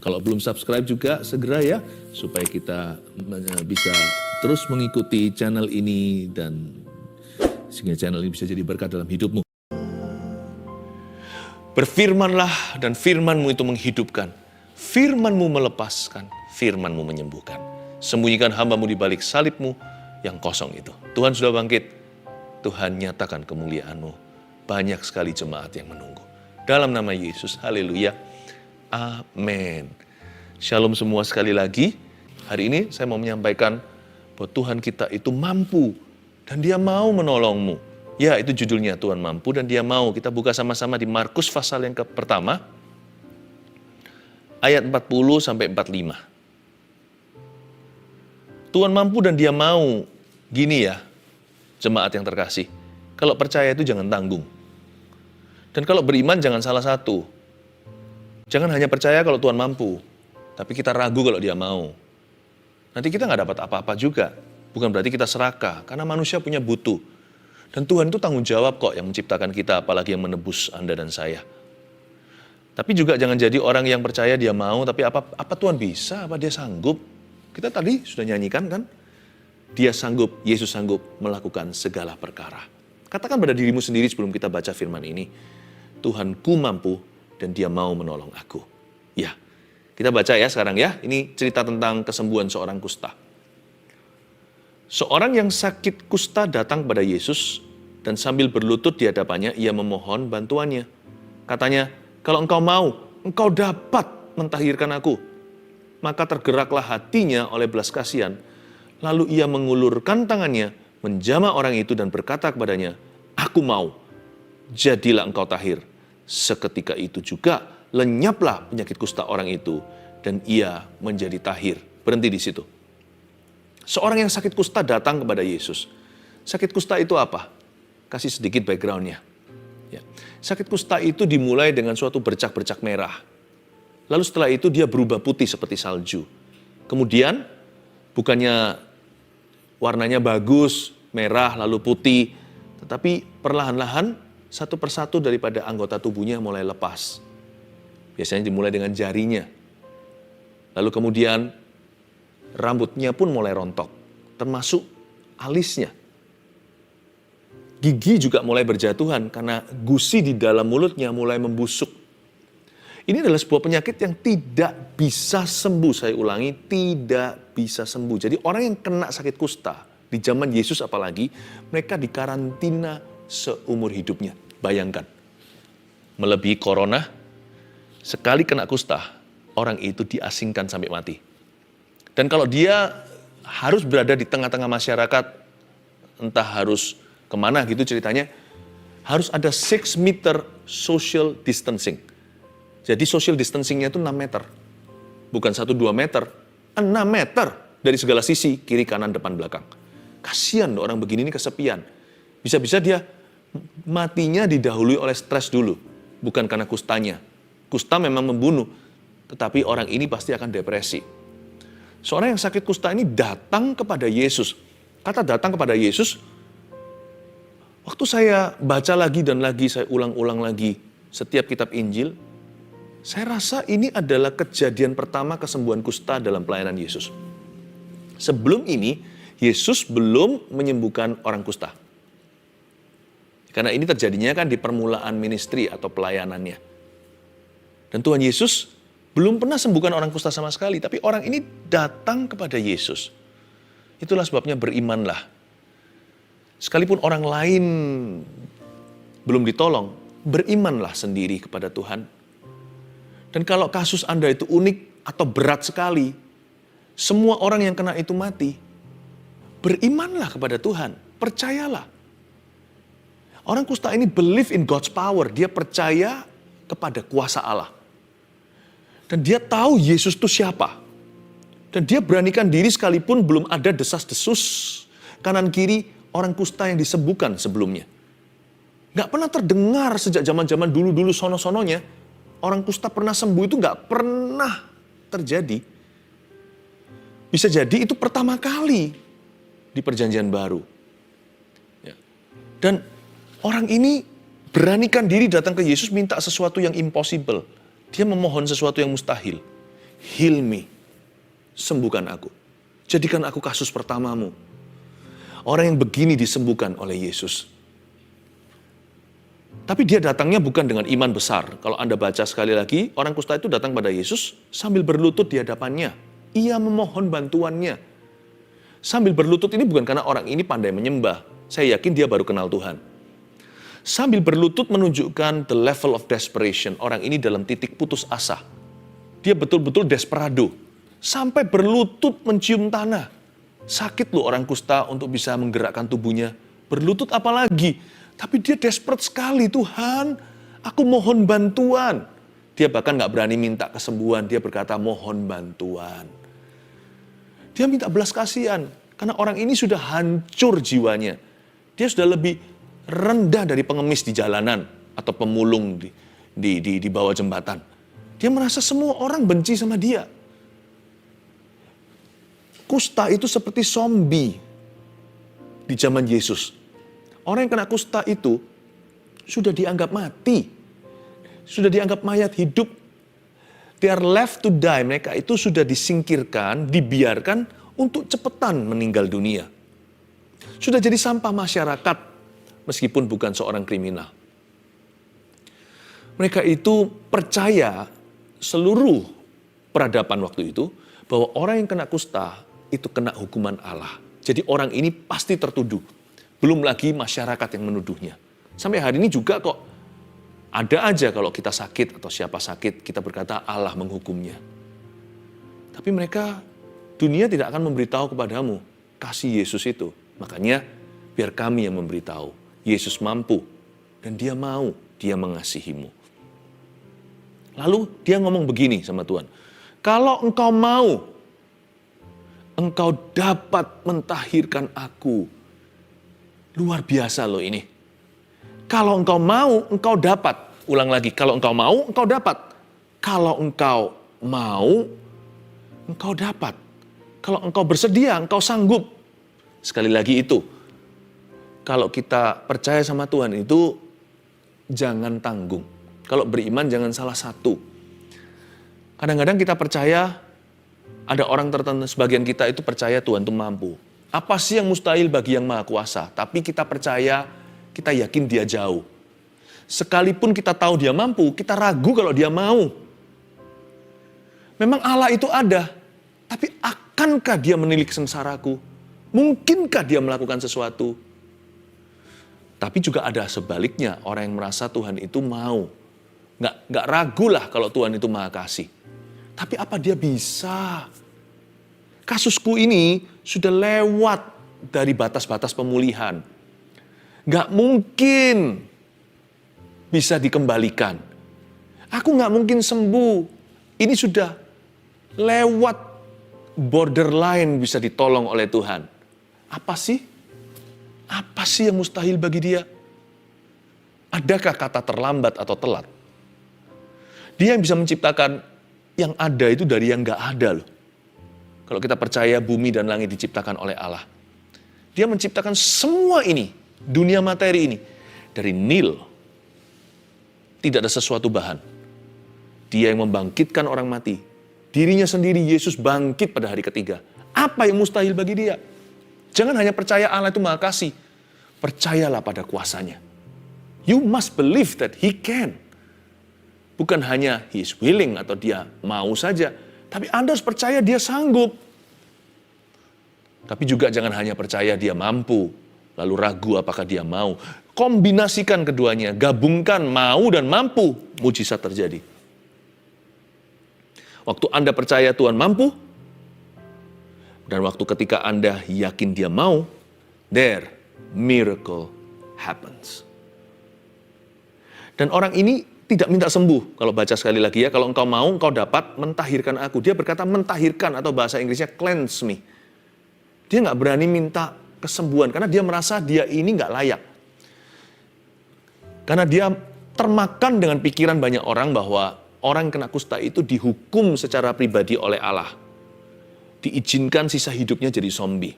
Kalau belum subscribe juga segera ya, supaya kita bisa terus mengikuti channel ini dan sehingga channel ini bisa jadi berkat dalam hidupmu. Berfirmanlah dan firman-Mu itu menghidupkan. Firman-Mu melepaskan, firman-Mu menyembuhkan. Sembunyikan hamba-Mu di balik salib-Mu yang kosong itu. Tuhan sudah bangkit. Tuhan nyatakan kemuliaan-Mu. Banyak sekali jemaat yang menunggu. Dalam nama Yesus, haleluya. Amin. Shalom semua sekali lagi. Hari ini saya mau menyampaikan bahwa Tuhan kita itu mampu dan Dia mau menolongmu. Ya, itu judulnya, Tuhan mampu dan Dia mau. Kita buka sama-sama di Markus pasal yang pertama, ayat 40 sampai 45. Tuhan mampu dan Dia mau. Gini ya, jemaat yang terkasih. Kalau percaya itu jangan tanggung. Dan kalau beriman jangan salah satu. Jangan hanya percaya kalau Tuhan mampu, tapi kita ragu kalau Dia mau. Nanti kita nggak dapat apa-apa juga. Bukan berarti kita serakah, karena manusia punya butuh. Dan Tuhan itu tanggung jawab kok yang menciptakan kita, apalagi yang menebus Anda dan saya. Tapi juga jangan jadi orang yang percaya Dia mau, tapi apa Tuhan bisa, apa Dia sanggup. Kita tadi sudah nyanyikan kan? Dia sanggup, Yesus sanggup melakukan segala perkara. Katakan pada dirimu sendiri sebelum kita baca firman ini, Tuhanku mampu dan Dia mau menolong aku. Ya, kita baca ya sekarang ya. Ini cerita tentang kesembuhan seorang kusta. Seorang yang sakit kusta datang kepada Yesus dan sambil berlutut di hadapannya, ia memohon bantuannya. Katanya, kalau engkau mau, engkau dapat mentahirkan aku. Maka tergeraklah hatinya oleh belas kasihan. Lalu ia mengulurkan tangannya, menjamah orang itu dan berkata kepadanya, aku mau, jadilah engkau tahir. Seketika itu juga lenyaplah penyakit kusta orang itu dan ia menjadi tahir. Berhenti di situ. Seorang yang sakit kusta datang kepada Yesus. Sakit kusta itu apa? Kasih sedikit background-nya. Ya. Sakit kusta itu dimulai dengan suatu bercak-bercak merah. Lalu setelah itu dia berubah putih seperti salju. Kemudian bukannya warnanya bagus, merah lalu putih, tetapi perlahan-lahan satu persatu daripada anggota tubuhnya mulai lepas. Biasanya dimulai dengan jarinya. Lalu kemudian rambutnya pun mulai rontok, termasuk alisnya. Gigi juga mulai berjatuhan karena gusi di dalam mulutnya mulai membusuk. Ini adalah sebuah penyakit yang tidak bisa sembuh. Saya ulangi, tidak bisa sembuh. Jadi orang yang kena sakit kusta, di zaman Yesus apalagi, mereka dikarantina seumur hidupnya. Bayangkan, melebihi corona, sekali kena kusta, orang itu diasingkan sampai mati. Dan kalau dia harus berada di tengah-tengah masyarakat, entah harus kemana gitu ceritanya, harus ada 6 meter social distancing. Jadi social distancingnya itu 6 meter. Bukan 1-2 meter, 6 meter dari segala sisi, kiri, kanan, depan, belakang. Kasihan orang begini ini kesepian. Bisa-bisa dia matinya didahului oleh stres dulu. Bukan karena kustanya. Kusta memang membunuh, tetapi orang ini pasti akan depresi. Seorang yang sakit kusta ini datang kepada Yesus. Kata datang kepada Yesus, waktu saya baca lagi dan lagi, saya ulang-ulang lagi setiap kitab Injil, saya rasa ini adalah kejadian pertama kesembuhan kusta dalam pelayanan Yesus. Sebelum ini, Yesus belum menyembuhkan orang kusta. Karena ini terjadinya kan di permulaan ministry atau pelayanannya. Dan Tuhan Yesus belum pernah sembuhkan orang kusta sama sekali, tapi orang ini datang kepada Yesus. Itulah sebabnya berimanlah. Sekalipun orang lain belum ditolong, berimanlah sendiri kepada Tuhan. Dan kalau kasus Anda itu unik atau berat sekali, semua orang yang kena itu mati, berimanlah kepada Tuhan, percayalah. Orang kusta ini believe in God's power, dia percaya kepada kuasa Allah. Dan dia tahu Yesus itu siapa. Dan dia beranikan diri sekalipun belum ada desas-desus kanan kiri orang kusta yang disembuhkan sebelumnya. Gak pernah terdengar sejak zaman-zaman dulu-dulu sono-sononya, orang kusta pernah sembuh itu gak pernah terjadi. Bisa jadi itu pertama kali di perjanjian baru. Ya. Dan orang ini beranikan diri datang ke Yesus minta sesuatu yang impossible. Dia memohon sesuatu yang mustahil. heal me. Sembuhkan aku. Jadikan aku kasus pertamamu. Orang yang begini disembuhkan oleh Yesus. Tapi dia datangnya bukan dengan iman besar. Kalau Anda baca sekali lagi, orang kusta itu datang pada Yesus sambil berlutut di hadapannya. Ia memohon bantuannya. Sambil berlutut ini bukan karena orang ini pandai menyembah. Saya yakin dia baru kenal Tuhan. Sambil berlutut menunjukkan the level of desperation. Orang ini dalam titik putus asa. Dia betul-betul desperado. Sampai berlutut mencium tanah. Sakit loh orang kusta untuk bisa menggerakkan tubuhnya. Berlutut apalagi. Tapi dia desperate sekali. Tuhan, aku mohon bantuan. Dia bahkan gak berani minta kesembuhan. Dia berkata mohon bantuan. Dia minta belas kasihan. Karena orang ini sudah hancur jiwanya. Dia sudah lebih rendah dari pengemis di jalanan. Atau pemulung di bawah jembatan. Dia merasa semua orang benci sama dia. Kusta itu seperti zombie di zaman Yesus. Orang yang kena kusta itu sudah dianggap mati. Sudah dianggap mayat hidup. They are left to die. Mereka itu sudah disingkirkan, dibiarkan untuk cepetan meninggal dunia. Sudah jadi sampah masyarakat meskipun bukan seorang kriminal. Mereka itu percaya seluruh peradaban waktu itu bahwa orang yang kena kusta itu kena hukuman Allah. Jadi orang ini pasti tertuduh. Belum lagi masyarakat yang menuduhnya. Sampai hari ini juga kok ada aja kalau kita sakit atau siapa sakit, kita berkata Allah menghukumnya. Tapi mereka, dunia tidak akan memberitahu kepadamu kasih Yesus itu. Makanya biar kami yang memberitahu. Yesus mampu dan dia mau, dia mengasihimu. Lalu dia ngomong begini sama Tuhan. Kalau engkau mau, engkau dapat mentahirkan aku. Luar biasa loh ini. Kalau engkau mau, engkau dapat. Ulang lagi, kalau engkau mau, engkau dapat. Kalau engkau mau, engkau dapat. Kalau engkau bersedia, engkau sanggup. Sekali lagi itu. Kalau kita percaya sama Tuhan itu, jangan tanggung. Kalau beriman jangan salah satu. Kadang-kadang kita percaya, ada orang tertentu, sebagian kita itu percaya Tuhan itu mampu. Apa sih yang mustahil bagi yang maha kuasa? Tapi kita percaya, kita yakin dia jauh. Sekalipun kita tahu dia mampu, kita ragu kalau dia mau. Memang Allah itu ada, tapi akankah dia menilik sengsaraku? Mungkinkah dia melakukan sesuatu? Tapi juga ada sebaliknya, orang yang merasa Tuhan itu mau. Nggak ragu lah kalau Tuhan itu maha kasih. Tapi apa dia bisa? Kasusku ini sudah lewat dari batas-batas pemulihan. Nggak mungkin bisa dikembalikan. Aku nggak mungkin sembuh. Ini sudah lewat borderline bisa ditolong oleh Tuhan. Apa sih? Apa sih yang mustahil bagi dia? Adakah kata terlambat atau telat? Dia yang bisa menciptakan yang ada itu dari yang nggak ada loh. Kalau kita percaya bumi dan langit diciptakan oleh Allah. Dia menciptakan semua ini, dunia materi ini, dari nil. Tidak ada sesuatu bahan. Dia yang membangkitkan orang mati. Dirinya sendiri, Yesus bangkit pada hari ketiga. Apa yang mustahil bagi dia? Jangan hanya percaya Allah itu maha kasih. Percayalah pada kuasanya. You must believe that He can. Bukan hanya He is willing atau dia mau saja. Tapi Anda harus percaya dia sanggup. Tapi juga jangan hanya percaya dia mampu. Lalu ragu apakah dia mau. Kombinasikan keduanya. Gabungkan mau dan mampu. Mujizat terjadi. Waktu Anda percaya Tuhan mampu. Dan waktu ketika Anda yakin dia mau. There, miracle happens. Dan orang ini tidak minta sembuh. Kalau baca sekali lagi ya, kalau engkau mau, engkau dapat mentahirkan aku. Dia berkata mentahirkan atau bahasa Inggrisnya cleanse me. Dia nggak berani minta kesembuhan karena dia merasa dia ini nggak layak. Karena dia termakan dengan pikiran banyak orang bahwa orang kena kusta itu dihukum secara pribadi oleh Allah. Diizinkan sisa hidupnya jadi zombie.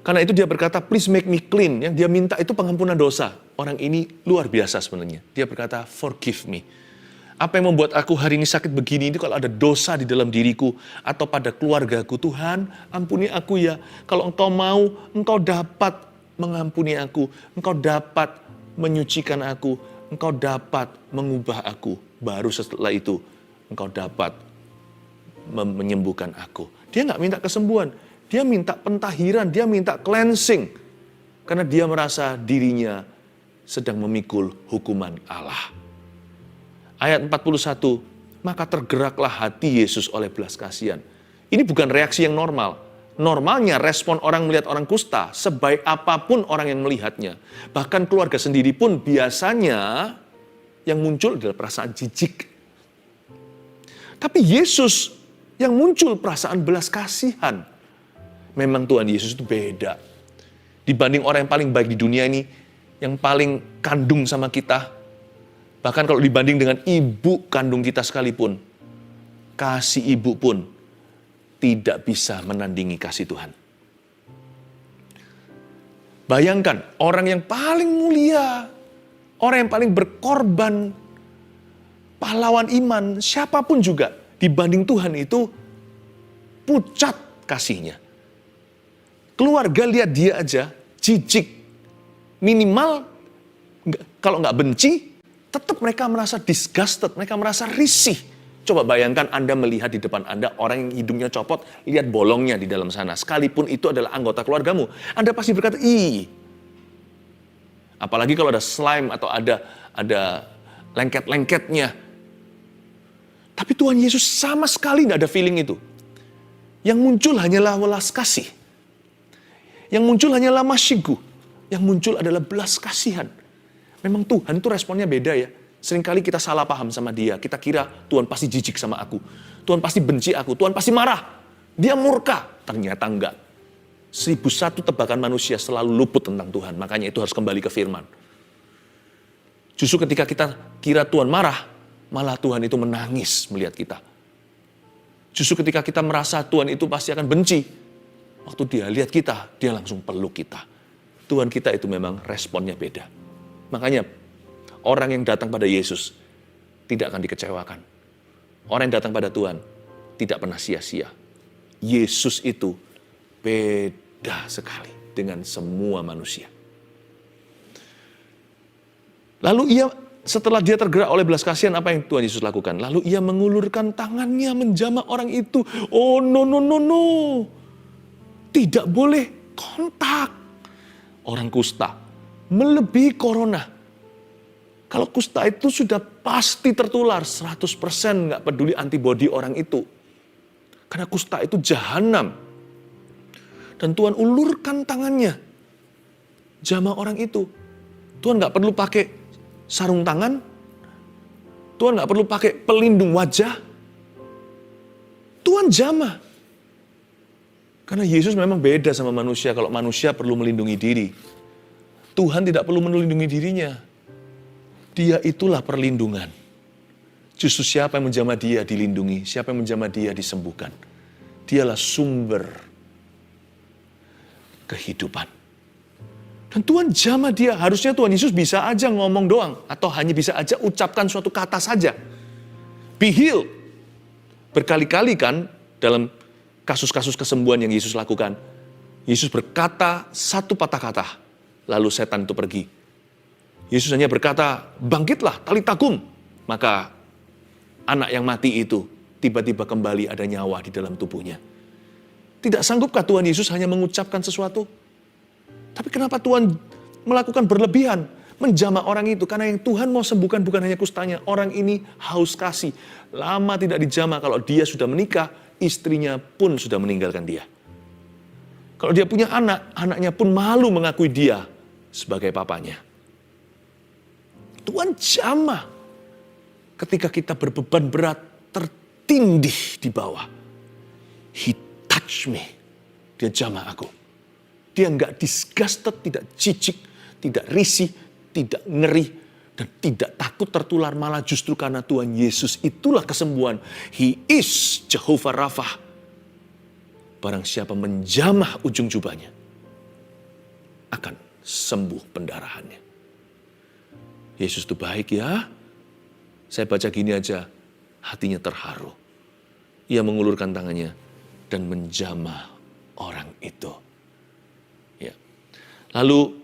Karena itu dia berkata, please make me clean. Yang dia minta itu pengampunan dosa. Orang ini luar biasa sebenarnya. Dia berkata, forgive me. Apa yang membuat aku hari ini sakit begini itu kalau ada dosa di dalam diriku atau pada keluargaku. Tuhan, ampuni aku ya. Kalau Engkau mau, Engkau dapat mengampuni aku. Engkau dapat menyucikan aku. Engkau dapat mengubah aku. Baru setelah itu, Engkau dapat menyembuhkan aku. Dia nggak minta kesembuhan. Dia minta pentahiran. Dia minta cleansing. Karena dia merasa dirinya sedang memikul hukuman Allah. Ayat 41, maka tergeraklah hati Yesus oleh belas kasihan. Ini bukan reaksi yang normal. Normalnya respon orang melihat orang kusta, sebaik apapun orang yang melihatnya. Bahkan keluarga sendiri pun biasanya yang muncul adalah perasaan jijik. Tapi Yesus yang muncul perasaan belas kasihan. Memang Tuhan Yesus itu beda. Dibanding orang yang paling baik di dunia ini, yang paling kandung sama kita, bahkan kalau dibanding dengan ibu kandung kita sekalipun, kasih ibu pun tidak bisa menandingi kasih Tuhan. Bayangkan, orang yang paling mulia, orang yang paling berkorban, pahlawan iman, siapapun juga, dibanding Tuhan itu pucat kasihnya. Keluarga lihat dia aja, jijik. Minimal, kalau nggak benci, tetap mereka merasa disgusted, mereka merasa risih. Coba bayangkan Anda melihat di depan Anda orang yang hidungnya copot, lihat bolongnya di dalam sana. Sekalipun itu adalah anggota keluargamu, Anda pasti berkata, ih. Apalagi kalau ada slime atau ada lengket-lengketnya. Tapi Tuhan Yesus sama sekali tidak ada feeling itu. Yang muncul hanyalah welas kasih. Yang muncul hanyalah masyigu. Yang muncul adalah belas kasihan. Memang Tuhan itu responnya beda ya. Seringkali kita salah paham sama dia. Kita kira Tuhan pasti jijik sama aku. Tuhan pasti benci aku. Tuhan pasti marah. Dia murka. Ternyata enggak. 1001 tebakan manusia selalu luput tentang Tuhan. Makanya itu harus kembali ke firman. Justru ketika kita kira Tuhan marah, malah Tuhan itu menangis melihat kita. Justru ketika kita merasa Tuhan itu pasti akan benci, waktu dia lihat kita, dia langsung peluk kita. Tuhan kita itu memang responnya beda. Makanya orang yang datang pada Yesus tidak akan dikecewakan. Orang yang datang pada Tuhan tidak pernah sia-sia. Yesus itu beda sekali dengan semua manusia. Lalu setelah dia tergerak oleh belas kasihan, apa yang Tuhan Yesus lakukan? Lalu ia mengulurkan tangannya menjamah orang itu. Oh no. Tidak boleh kontak. Orang kusta melebihi corona. Kalau kusta itu sudah pasti tertular 100%, nggak peduli antibodi orang itu. Karena kusta itu jahanam. Dan Tuhan ulurkan tangannya. Jamah orang itu. Tuhan nggak perlu pakai sarung tangan. Tuhan nggak perlu pakai pelindung wajah. Tuhan jamah. Karena Yesus memang beda sama manusia. Kalau manusia perlu melindungi diri, Tuhan tidak perlu melindungi dirinya. Dia itulah perlindungan. Justru siapa yang menjamah dia dilindungi, siapa yang menjamah dia disembuhkan. Dialah sumber kehidupan. Dan Tuhan jamah dia. Harusnya Tuhan Yesus bisa aja ngomong doang. Atau hanya bisa aja ucapkan suatu kata saja. Be healed. Berkali-kali kan dalam kasus-kasus kesembuhan yang Yesus lakukan. Yesus berkata satu patah kata. Lalu setan itu pergi. Yesus hanya berkata, bangkitlah, talitakum. Maka anak yang mati itu tiba-tiba kembali ada nyawa di dalam tubuhnya. Tidak sanggupkah Tuhan Yesus hanya mengucapkan sesuatu? Tapi kenapa Tuhan melakukan berlebihan? Menjamah orang itu. Karena yang Tuhan mau sembuhkan bukan hanya kustanya. Orang ini haus kasih. Lama tidak dijamah. Kalau dia sudah menikah, istrinya pun sudah meninggalkan dia. Kalau dia punya anak, anaknya pun malu mengakui dia sebagai papanya. Tuhan jamah ketika kita berbeban berat, tertindih di bawah. He touch me. Dia jamah aku. Dia enggak disgusted, tidak jijik, tidak risih, tidak ngeri, dan tidak takut tertular. Malah justru karena Tuhan Yesus itulah kesembuhan. He is Jehovah Rapha. Barang siapa menjamah ujung jubahnya, akan sembuh pendarahannya. Yesus itu baik ya. Saya baca gini aja, hatinya terharu. Ia mengulurkan tangannya dan menjamah orang itu. Ya. Lalu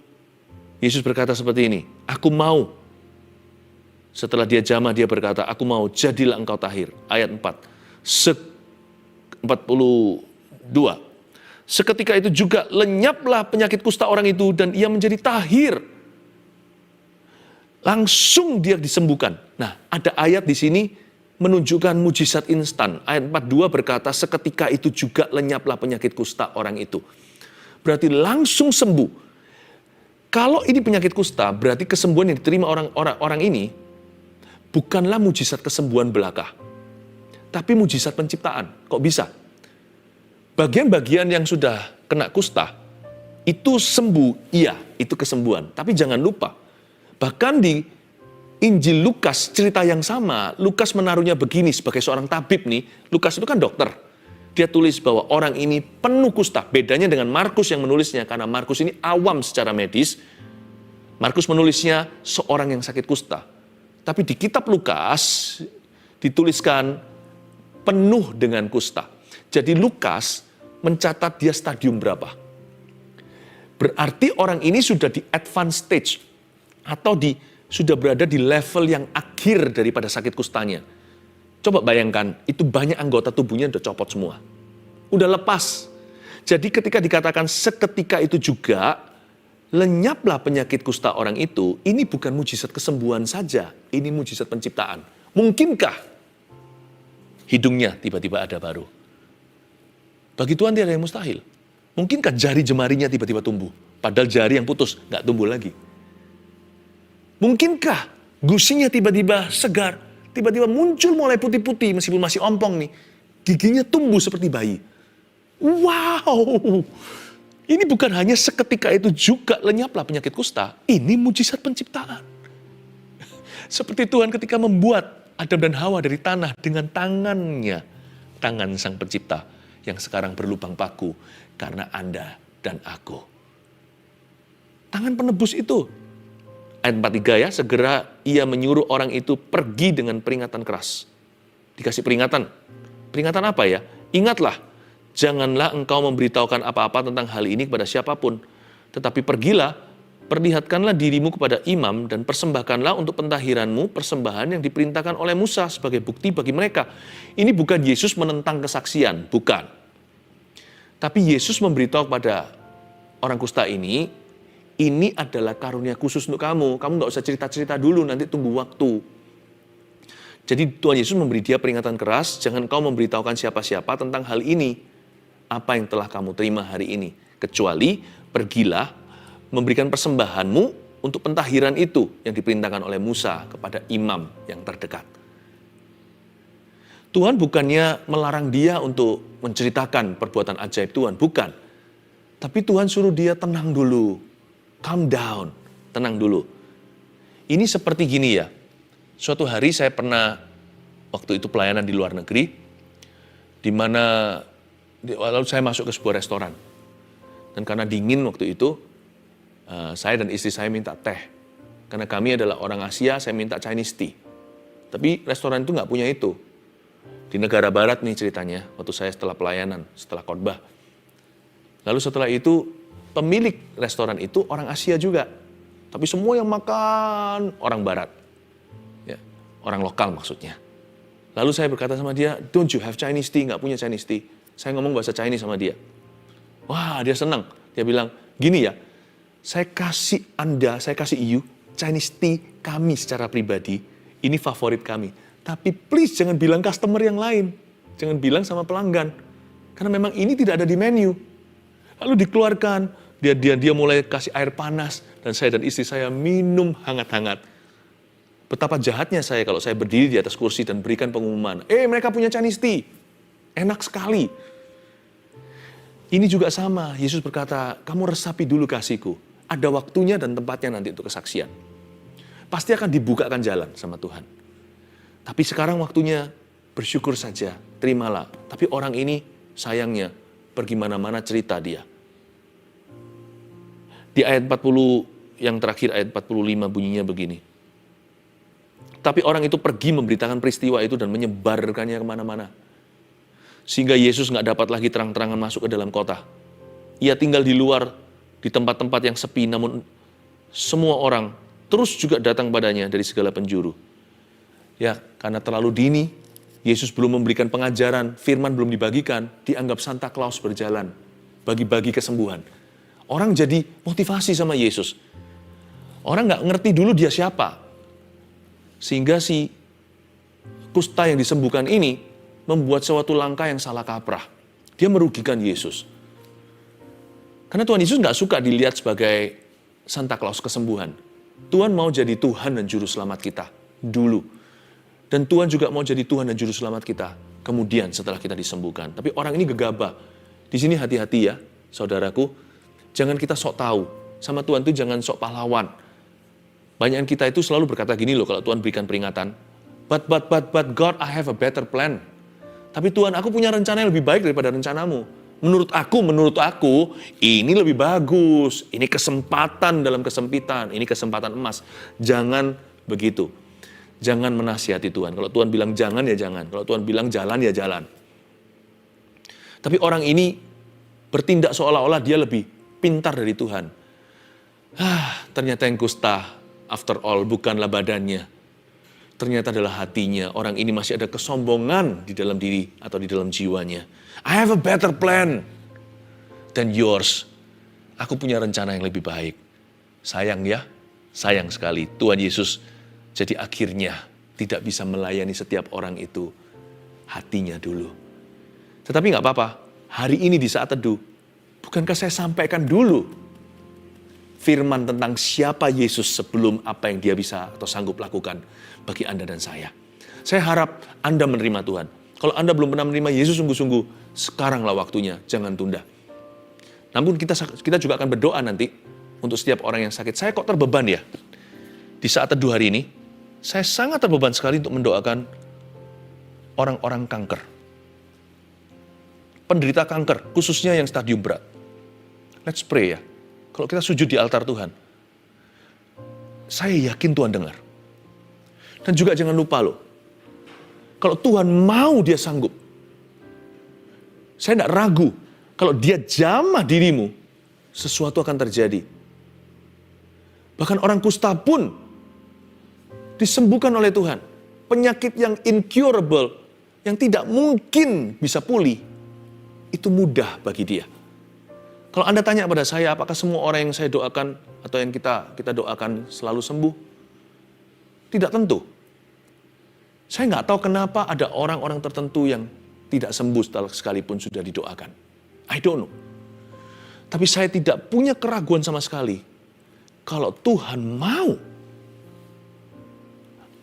Yesus berkata seperti ini, aku mau. Setelah dia jamah, dia berkata, aku mau, jadilah engkau tahir. Ayat 4. 42. Seketika itu juga lenyaplah penyakit kusta orang itu dan ia menjadi tahir. Langsung dia disembuhkan. Nah, ada ayat di sini menunjukkan mujizat instan. Ayat 42 berkata, seketika itu juga lenyaplah penyakit kusta orang itu. Berarti langsung sembuh. Kalau ini penyakit kusta, berarti kesembuhan yang diterima orang ini bukanlah mujizat kesembuhan belaka, tapi mujizat penciptaan. Kok bisa? Bagian-bagian yang sudah kena kusta, itu sembuh, iya, itu kesembuhan. Tapi jangan lupa, bahkan di Injil Lukas, cerita yang sama, Lukas menaruhnya begini sebagai seorang tabib nih, Lukas itu kan dokter. Dia tulis bahwa orang ini penuh kusta. Bedanya dengan Markus yang menulisnya, karena Markus ini awam secara medis. Markus menulisnya seorang yang sakit kusta. Tapi di kitab Lukas dituliskan penuh dengan kusta. Jadi Lukas mencatat dia stadium berapa. Berarti orang ini sudah di advanced stage atau sudah berada di level yang akhir daripada sakit kustanya. Coba bayangkan, itu banyak anggota tubuhnya udah copot semua. Udah lepas. Jadi ketika dikatakan seketika itu juga lenyaplah penyakit kusta orang itu, ini bukan mujizat kesembuhan saja, ini mujizat penciptaan. Mungkinkah hidungnya tiba-tiba ada baru? Bagi Tuhan tidak ada yang mustahil. Mungkinkah jari jemarinya tiba-tiba tumbuh? Padahal jari yang putus, nggak tumbuh lagi. Mungkinkah gusinya tiba-tiba segar? Tiba-tiba muncul mulai putih-putih, meskipun masih ompong nih. Giginya tumbuh seperti bayi. Wow! Ini bukan hanya seketika itu juga lenyaplah penyakit kusta. Ini mujizat penciptaan. Seperti Tuhan ketika membuat Adam dan Hawa dari tanah dengan tangannya. Tangan sang pencipta yang sekarang berlubang paku karena Anda dan aku. Tangan penebus itu. Ayat 43 ya, segera ia menyuruh orang itu pergi dengan peringatan keras. Dikasih peringatan. Peringatan apa ya? Ingatlah, janganlah engkau memberitahukan apa-apa tentang hal ini kepada siapapun. Tetapi pergilah, perlihatkanlah dirimu kepada imam dan persembahkanlah untuk pentahiranmu persembahan yang diperintahkan oleh Musa sebagai bukti bagi mereka. Ini bukan Yesus menentang kesaksian, bukan. Tapi Yesus memberitahu kepada orang kusta ini adalah karunia khusus untuk kamu. Kamu nggak usah cerita-cerita dulu, nanti tunggu waktu. Jadi Tuhan Yesus memberi dia peringatan keras, jangan kau memberitahukan siapa-siapa tentang hal ini. Apa yang telah kamu terima hari ini. Kecuali pergilah memberikan persembahanmu untuk pentahiran itu yang diperintahkan oleh Musa kepada imam yang terdekat. Tuhan bukannya melarang dia untuk menceritakan perbuatan ajaib Tuhan, bukan. Tapi Tuhan suruh dia tenang dulu. Calm down, tenang dulu. Ini seperti gini ya, suatu hari saya pernah, waktu itu pelayanan di luar negeri, di mana lalu saya masuk ke sebuah restoran. Dan karena dingin waktu itu, saya dan istri saya minta teh. Karena kami adalah orang Asia, saya minta Chinese tea. Tapi restoran itu nggak punya itu. Di negara barat nih ceritanya, waktu saya setelah pelayanan, setelah khotbah. Lalu setelah itu, pemilik restoran itu orang Asia juga. Tapi semua yang makan orang barat. Ya, orang lokal maksudnya. Lalu saya berkata sama dia, don't you have Chinese tea? Nggak punya Chinese tea. Saya ngomong bahasa Chinese sama dia. Wah, dia senang. Dia bilang, gini ya, saya kasih you Chinese tea kami secara pribadi. Ini favorit kami. Tapi please jangan bilang customer yang lain. Jangan bilang sama pelanggan. Karena memang ini tidak ada di menu. Lalu dikeluarkan, dia mulai kasih air panas, dan saya dan istri saya minum hangat-hangat. Betapa jahatnya saya kalau saya berdiri di atas kursi dan berikan pengumuman, mereka punya Chinese tea, enak sekali. Ini juga sama, Yesus berkata, kamu resapi dulu kasihku, ada waktunya dan tempatnya nanti untuk kesaksian. Pasti akan dibukakan jalan sama Tuhan. Tapi sekarang waktunya bersyukur saja, terimalah. Tapi orang ini sayangnya pergi mana-mana cerita dia. Di ayat 40 yang terakhir, ayat 45 bunyinya begini. Tapi orang itu pergi memberitakan peristiwa itu dan menyebarkannya kemana-mana. Sehingga Yesus nggak dapat lagi terang-terangan masuk ke dalam kota. Ia tinggal di luar, di tempat-tempat yang sepi, namun semua orang terus juga datang padanya dari segala penjuru. Ya, karena terlalu dini, Yesus belum memberikan pengajaran, firman belum dibagikan, dianggap Santa Claus berjalan, bagi-bagi kesembuhan. Orang jadi motivasi sama Yesus. Orang nggak ngerti dulu dia siapa. Sehingga si kusta yang disembuhkan ini membuat suatu langkah yang salah kaprah. Dia merugikan Yesus. Karena Tuhan Yesus nggak suka dilihat sebagai Santa Claus kesembuhan. Tuhan mau jadi Tuhan dan Juru Selamat kita dulu. Dan Tuhan juga mau jadi Tuhan dan Juru Selamat kita kemudian setelah kita disembuhkan. Tapi orang ini gegabah. Di sini hati-hati ya, saudaraku. Jangan kita sok tahu. Sama Tuhan itu jangan sok pahlawan. Banyak kita itu selalu berkata gini loh kalau Tuhan berikan peringatan. But God, I have a better plan. Tapi Tuhan, aku punya rencana yang lebih baik daripada rencanamu. Menurut aku, ini lebih bagus. Ini kesempatan dalam kesempitan. Ini kesempatan emas. Jangan begitu. Jangan menasihati Tuhan. Kalau Tuhan bilang jangan, ya jangan. Kalau Tuhan bilang jalan, ya jalan. Tapi orang ini bertindak seolah-olah dia lebih pintar dari Tuhan. Ternyata yang kusta, after all, bukanlah badannya. Ternyata adalah hatinya. Orang ini masih ada kesombongan di dalam diri atau di dalam jiwanya. I have a better plan than yours. Aku punya rencana yang lebih baik. Sayang ya, sayang sekali. Tuhan Yesus jadi akhirnya tidak bisa melayani setiap orang itu hatinya dulu. Tetapi nggak apa-apa. Hari ini di saat teduh, bukankah saya sampaikan dulu firman tentang siapa Yesus sebelum apa yang dia bisa atau sanggup lakukan bagi Anda dan saya. Saya harap Anda menerima Tuhan. Kalau Anda belum pernah menerima Yesus sungguh-sungguh, sekaranglah waktunya, jangan tunda. Namun kita juga akan berdoa nanti untuk setiap orang yang sakit. Saya kok terbeban ya? Di saat teduh hari ini, saya sangat terbeban sekali untuk mendoakan orang-orang kanker. Penderita kanker, khususnya yang stadium berat. Let's pray ya. Kalau kita sujud di altar Tuhan, saya yakin Tuhan dengar. Dan juga jangan lupa loh, kalau Tuhan mau dia sanggup. Saya tidak ragu, kalau dia jamah dirimu, sesuatu akan terjadi. Bahkan orang kusta pun disembuhkan oleh Tuhan. Penyakit yang incurable, yang tidak mungkin bisa pulih, itu mudah bagi dia. Kalau Anda tanya pada saya, apakah semua orang yang saya doakan atau yang kita doakan selalu sembuh? Tidak tentu. Saya nggak tahu kenapa ada orang-orang tertentu yang tidak sembuh sekalipun sudah didoakan. I don't know. Tapi saya tidak punya keraguan sama sekali. Kalau Tuhan mau,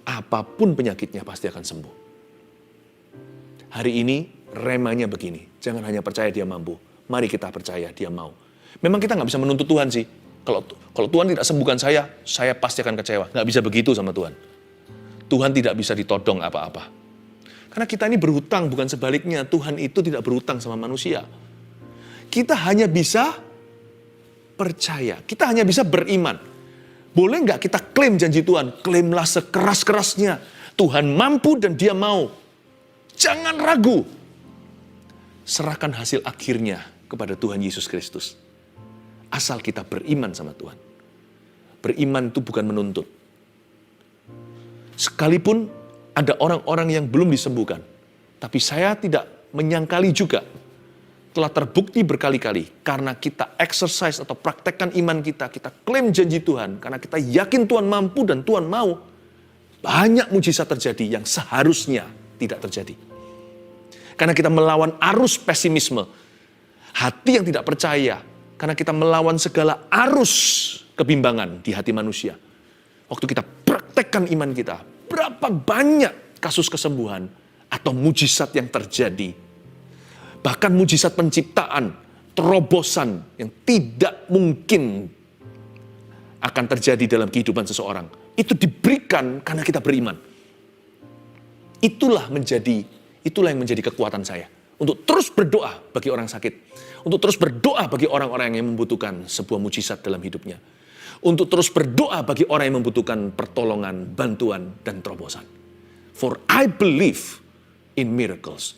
apapun penyakitnya pasti akan sembuh. Hari ini remanya begini, jangan hanya percaya dia mampu. Mari kita percaya dia mau. Memang kita nggak bisa menuntut Tuhan sih. Kalau Tuhan tidak sembuhkan saya pasti akan kecewa. Nggak bisa begitu sama Tuhan. Tuhan tidak bisa ditodong apa-apa. Karena kita ini berhutang, bukan sebaliknya. Tuhan itu tidak berhutang sama manusia. Kita hanya bisa percaya. Kita hanya bisa beriman. Boleh nggak kita klaim janji Tuhan? Klaimlah sekeras-kerasnya. Tuhan mampu dan dia mau. Jangan ragu. Serahkan hasil akhirnya kepada Tuhan Yesus Kristus. Asal kita beriman sama Tuhan. Beriman itu bukan menuntut. Sekalipun ada orang-orang yang belum disembuhkan. Tapi saya tidak menyangkali juga. Telah terbukti berkali-kali. Karena kita exercise atau praktekkan iman kita. Kita klaim janji Tuhan. Karena kita yakin Tuhan mampu dan Tuhan mau. Banyak mujizat terjadi yang seharusnya tidak terjadi. Karena kita melawan arus pesimisme. Hati yang tidak percaya. Karena kita melawan segala arus kebimbangan di hati manusia. Waktu kita praktekkan iman kita. Berapa banyak kasus kesembuhan atau mujizat yang terjadi. Bahkan mujizat penciptaan, terobosan yang tidak mungkin akan terjadi dalam kehidupan seseorang. Itu diberikan karena kita beriman. Itulah yang menjadi kekuatan saya. Untuk terus berdoa bagi orang sakit. Untuk terus berdoa bagi orang-orang yang membutuhkan sebuah mujizat dalam hidupnya. untuk terus berdoa bagi orang yang membutuhkan pertolongan, bantuan, dan terobosan. For I believe in miracles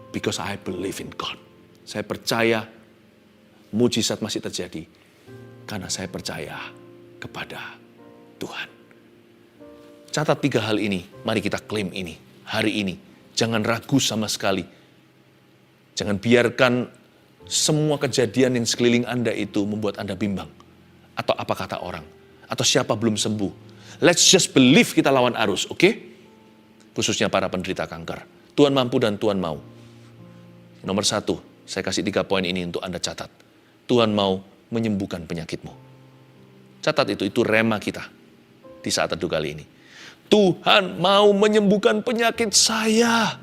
because I believe in God. Saya percaya mujizat masih terjadi karena saya percaya kepada Tuhan. Catat 3 hal ini, mari kita klaim ini hari ini. Jangan ragu sama sekali. Jangan biarkan semua kejadian yang sekeliling Anda itu membuat Anda bimbang. Atau apa kata orang. Atau siapa belum sembuh. Let's just believe kita lawan arus, oke? Khususnya para penderita kanker. Tuhan mampu dan Tuhan mau. Nomor 1, saya kasih 3 poin ini untuk Anda catat. Tuhan mau menyembuhkan penyakitmu. Catat itu rema kita di saat teduh kali ini. Tuhan mau menyembuhkan penyakit saya.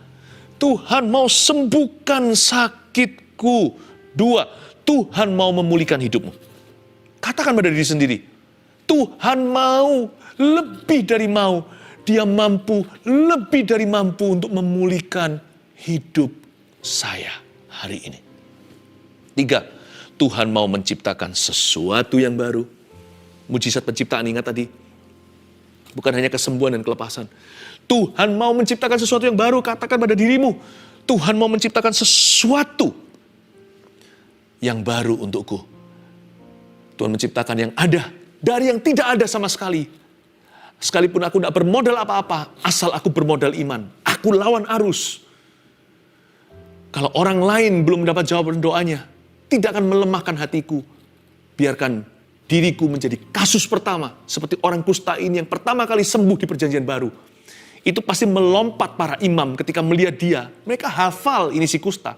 Tuhan mau sembuhkan sakitku. 2, Tuhan mau memulihkan hidupmu. Katakan pada diri sendiri, Tuhan mau, lebih dari mau. Dia mampu, lebih dari mampu untuk memulihkan hidup saya hari ini. 3, Tuhan mau menciptakan sesuatu yang baru. Mujizat penciptaan, ingat tadi. Bukan hanya kesembuhan dan kelepasan. Tuhan mau menciptakan sesuatu yang baru. Katakan pada dirimu, Tuhan mau menciptakan sesuatu yang baru untukku. Tuhan menciptakan yang ada dari yang tidak ada sama sekali. Sekalipun aku tidak bermodal apa-apa, asal aku bermodal iman. Aku lawan arus. Kalau orang lain belum mendapat jawaban doanya, tidak akan melemahkan hatiku. Biarkan diriku menjadi kasus pertama, seperti orang kusta ini yang pertama kali sembuh di perjanjian baru. Itu pasti melompat para imam ketika melihat dia. Mereka hafal ini si kusta.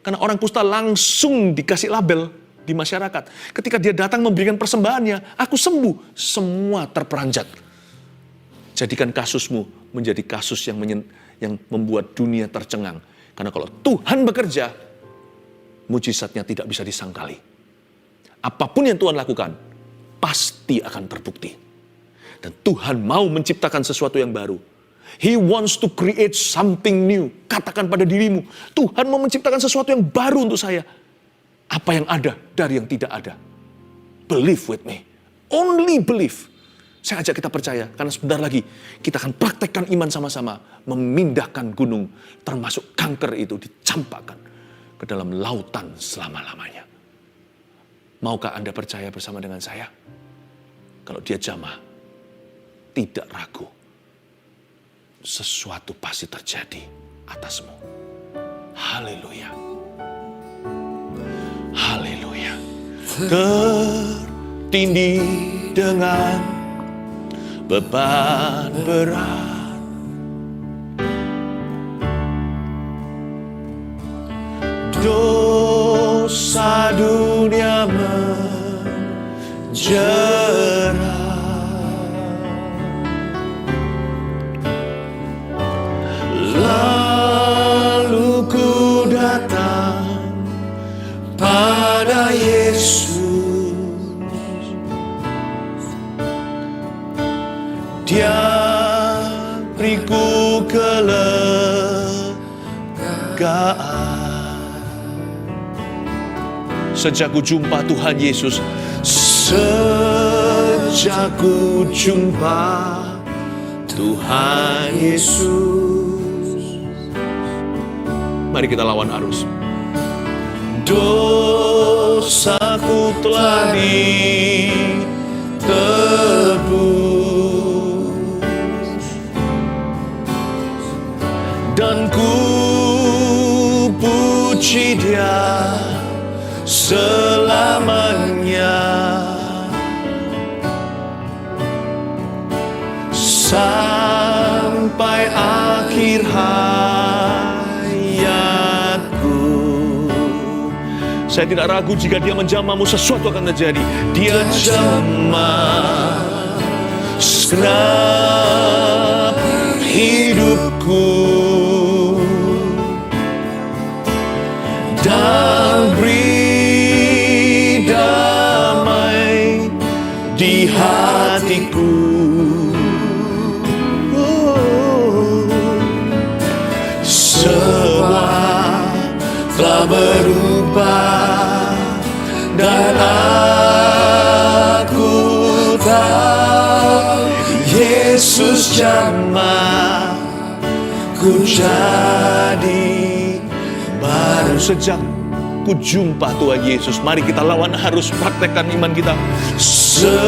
Karena orang kusta langsung dikasih label di masyarakat. Ketika dia datang memberikan persembahannya, aku sembuh. Semua terperanjat. Jadikan kasusmu menjadi kasus yang membuat dunia tercengang. Karena kalau Tuhan bekerja, mujizatnya tidak bisa disangkali. Apapun yang Tuhan lakukan, pasti akan terbukti. Dan Tuhan mau menciptakan sesuatu yang baru. He wants to create something new. Katakan pada dirimu, Tuhan mau menciptakan sesuatu yang baru untuk saya. Apa yang ada dari yang tidak ada. Believe with me. Only believe. Saya ajak kita percaya, karena sebentar lagi kita akan praktekkan iman sama-sama. Memindahkan gunung, termasuk kanker itu dicampakkan ke dalam lautan selama-lamanya. Maukah Anda percaya bersama dengan saya? Kalau dia jamah, tidak ragu. Sesuatu pasti terjadi atasmu. Haleluya. Haleluya. Tertindih dengan beban berat. Dosa dunia menjerat. Lalu ku datang pada Yesus. Dia beriku kelegaan. Sejak ku jumpa Tuhan Yesus, sejak ku jumpa Tuhan Yesus. Mari kita lawan arus. Dosaku telah ditebus dan ku puji Dia selamanya, sampai akhir hayatku. Saya tidak ragu jika Dia menjamahmu, sesuatu akan terjadi. Dia jamah segenap hidupku dan beri damai di hatiku. Semua telah berubah dan aku Yesus jamah ku jadi baru. Sejak ku jumpa Tuhan Yesus, mari kita lawan harus praktekkan iman kita. Sejak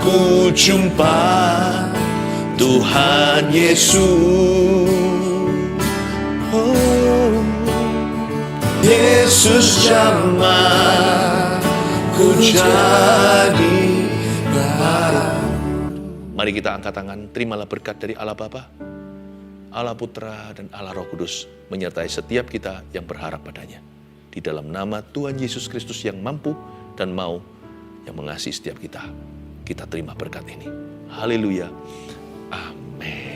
ku jumpa Tuhan Yesus, oh, Yesus jamah ku jadi baru. Mari kita angkat tangan, terimalah berkat dari Allah Bapa, Allah Putra, dan Allah Roh Kudus menyertai setiap kita yang berharap padanya. Di dalam nama Tuhan Yesus Kristus yang mampu dan mau, yang mengasihi setiap kita, kita terima berkat ini. Haleluya. Amin.